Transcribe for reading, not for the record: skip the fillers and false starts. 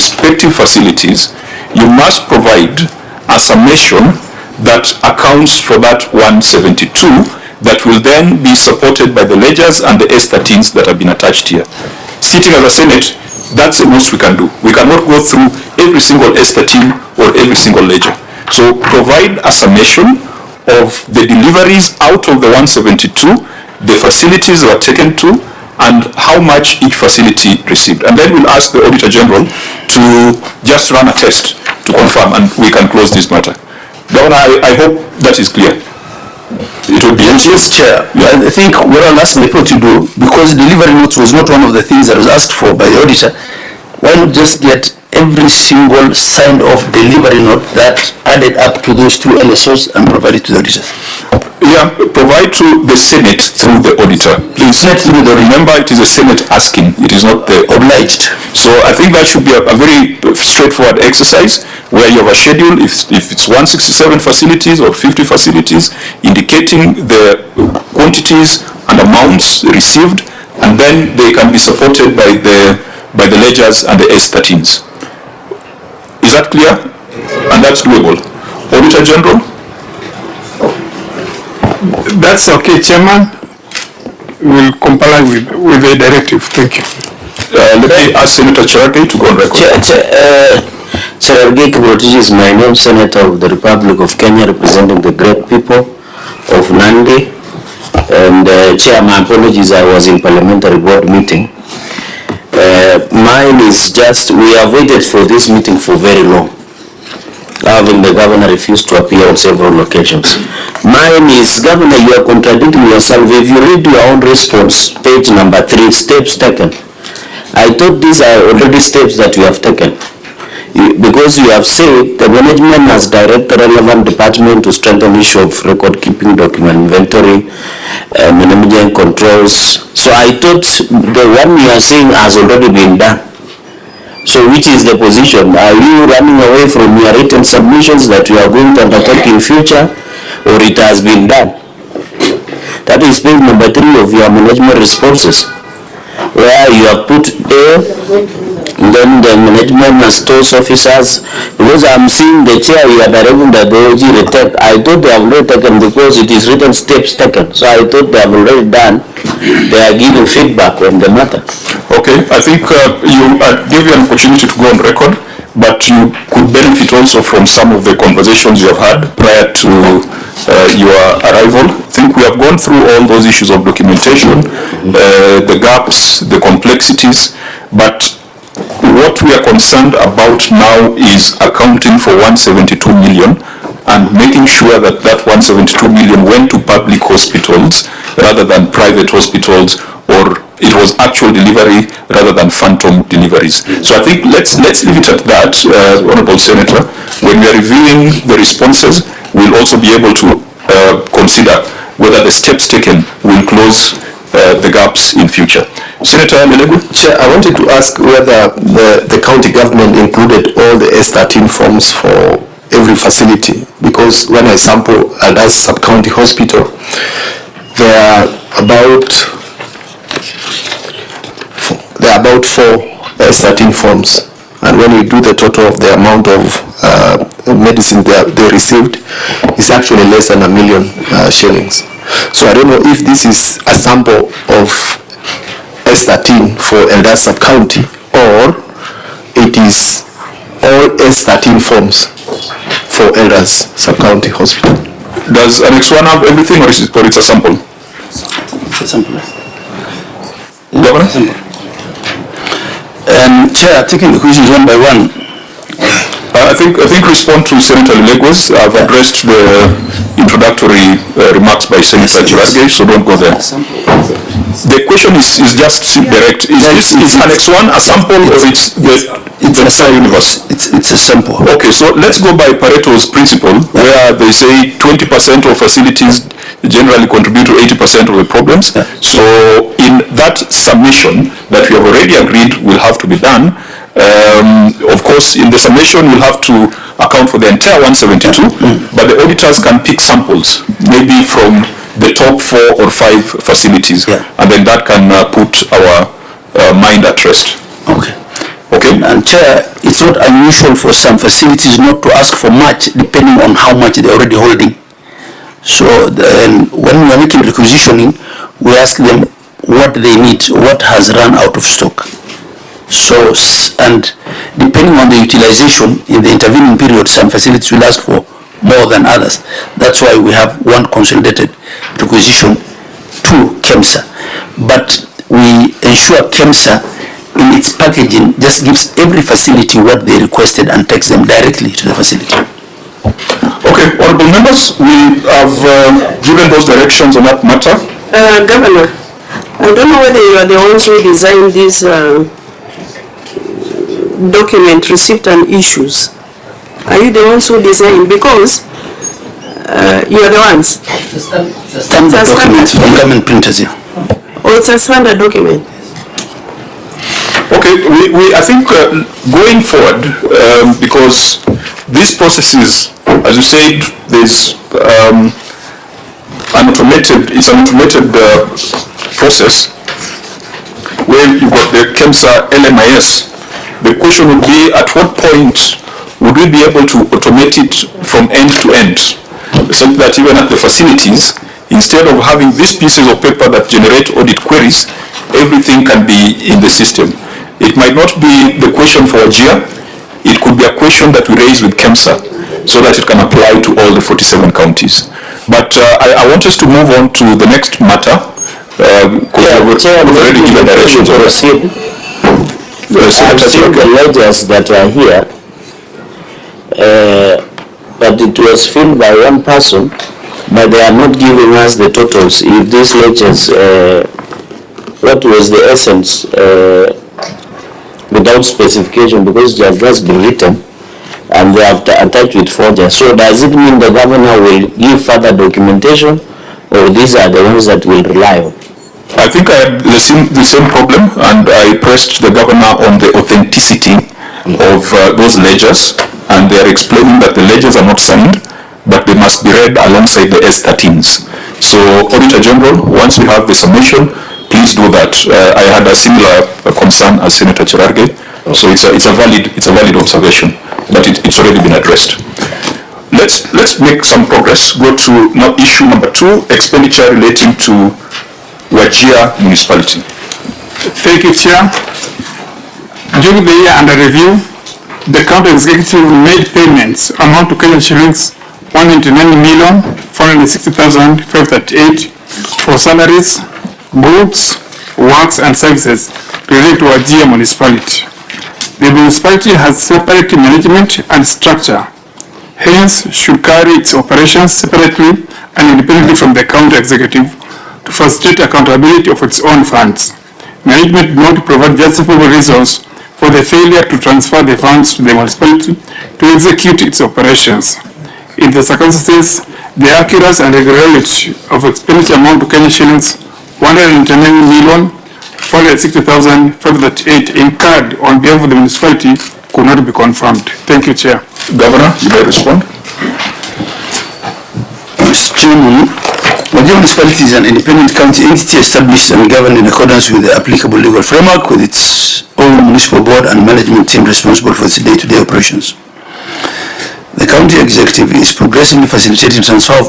respective facilities, you must provide a summation that accounts for that 172 that will then be supported by the ledgers and the S13s that have been attached here. Sitting as a Senate, that's the most we can do. We cannot go through every single S13 or every single ledger. So provide a summation of the deliveries out of the 172, the facilities were taken to, and how much each facility received. And then we'll ask the Auditor General to just run a test to confirm, and we can close this matter. Governor, I hope that is clear. It would be yes, Chair. Yeah. I think what I'll ask people to do, because delivery notes was not one of the things that was asked for by the auditor, why not just get every single signed off delivery note that added up to those two LSOs and provide it to the auditors? Yeah, provide to the Senate through the auditor. Please, remember it is the Senate asking, it is not the obliged. So I think that should be a very straightforward exercise where you have a schedule, if it's 167 facilities or 50 facilities, indicating the quantities and amounts received, and then they can be supported by the ledgers and the S13s. Is that clear? And that's doable. Auditor General? That's okay, Chairman. We'll comply with the directive. Thank you. Let me ask Sen.Cherargei to go on record. Sen.Cherargei is my name, Senator of the Republic of Kenya, representing the great people of Nandi. And Chair, my apologies, I was in parliamentary board meeting. Mine is just, we have waited for this meeting for very long, having the governor refused to appear on several occasions. Mine is, Governor, you are contradicting yourself. If you read your own response, page number 3, steps taken. I thought these are already steps that you have taken. Because you have said the management has directed relevant department to strengthen issue of record keeping, document inventory, management controls. So I thought the one you are saying has already been done. So which is the position? Are you running away from your written submissions that you are going to undertake in future, or it has been done? That is page number 3 of your management responses, where you have put there, then the management and stores officers, because I'm seeing the chair you are directing that the OG retake. I thought they have already taken, because it is written steps taken. So I thought they have already done. They are giving feedback on the matter. Okay, I think you gave you an opportunity to go on record, but you could benefit also from some of the conversations you have had prior to your arrival. I think we have gone through all those issues of documentation, the gaps, the complexities, but what we are concerned about now is accounting for 172 million and making sure that that 172 million went to public hospitals rather than private hospitals, or it was actual delivery rather than phantom deliveries. So I think let's leave it at that, Honorable Senator. When we are reviewing the responses, we'll also be able to consider whether the steps taken will close the gaps in future. Senator Melegu? Chair, I wanted to ask whether the county government included all the S13 forms for every facility, because when I sample Aldas Sub-County Hospital, there are about 4 S13 forms, and when you do the total of the amount of medicine they received, it's actually less than 1 million shillings. So I don't know if this is a sample of S13 for Aldas Sub-County, or it is all S13 forms for Aldas Sub-County Hospital. Does Annex 1 have everything, or it's a sample? It's a sample. Governor? Sample. Chair, taking the questions one by one. I think respond to Senator Leguez. I've addressed the introductory remarks by Sen.Cherargei, so don't go there. The question is just direct. Is Annex 1 a sample, or it's the entire universe? It's a sample. Okay, so let's go by Pareto's principle, where they say 20% of facilities generally contribute to 80% of the problems. Yeah. So in that summation that we have already agreed will have to be done, of course, in the summation, we'll have to account for the entire 172, but the auditors can pick samples, maybe from the top 4 or 5 facilities, and then that can put our mind at rest. Okay. Okay. And Chair, it's not unusual for some facilities not to ask for much depending on how much they're already holding. So then when we are making requisitioning, we ask them what they need, what has run out of stock. So, and depending on the utilization in the intervening period, some facilities will ask for more than others. That's why we have one consolidated requisition to KEMSA. But we ensure KEMSA in its packaging just gives every facility what they requested and takes them directly to the facility. Okay, honorable members, we have given those directions on that matter. Governor, I don't know whether you are the ones who designed this document, receipt and issues. Are you the ones who designed? Because you are the ones. Standard documents from government printers here. Or it's a standard document? Okay, I think going forward, because these processes, as you said, there's an automated process where you've got the KEMSA LMIS. The question would be, at what point would we be able to automate it from end to end, so that even at the facilities, instead of having these pieces of paper that generate audit queries, everything can be in the system. It might not be the question for AGIA, it could be a question that we raise with KEMSA so that it can apply to all the 47 counties. But I want us to move on to the next matter. We've already given directions on that. I've seen the ledgers that are here, but it was filled by one person, but they are not giving us the totals. If these ledgers, what was the essence, without specification, because it has just been written and they have attached with forger. So does it mean the governor will give further documentation, or these are the ones that we'll rely on? I think I had the same problem, and I pressed the governor on the authenticity of those ledgers, and they are explaining that the ledgers are not signed, but they must be read alongside the S13s. So, Auditor General, once we have the submission, please do that. I had a similar concern as Senator Cherargei, so it's a valid observation, but it's already been addressed. Let's make some progress. Go to now issue number 2, expenditure relating to Wajir Municipality. Thank you, Chair. During the year under review, the county executive made payments amount to Kenyan shillings 199,460,538 for salaries, goods, works and services related to Wajir Municipality. The municipality has separate management and structure, hence should carry its operations separately and independently from the county executive to facilitate accountability of its own funds. Management did not provide justifiable reasons for the failure to transfer the funds to the municipality to execute its operations. In the circumstances, the accuracy and regularity of expenditure amount to Kenyan shillings 199,460,538 incurred on behalf of the municipality could not be confirmed. Thank you, Chair. Governor, you may respond. Mr. Chairman, Wajir Municipality is an independent county entity established and governed in accordance with the applicable legal framework, with its own municipal board and management team responsible for its day-to-day operations. The county executive is progressively facilitating transfer of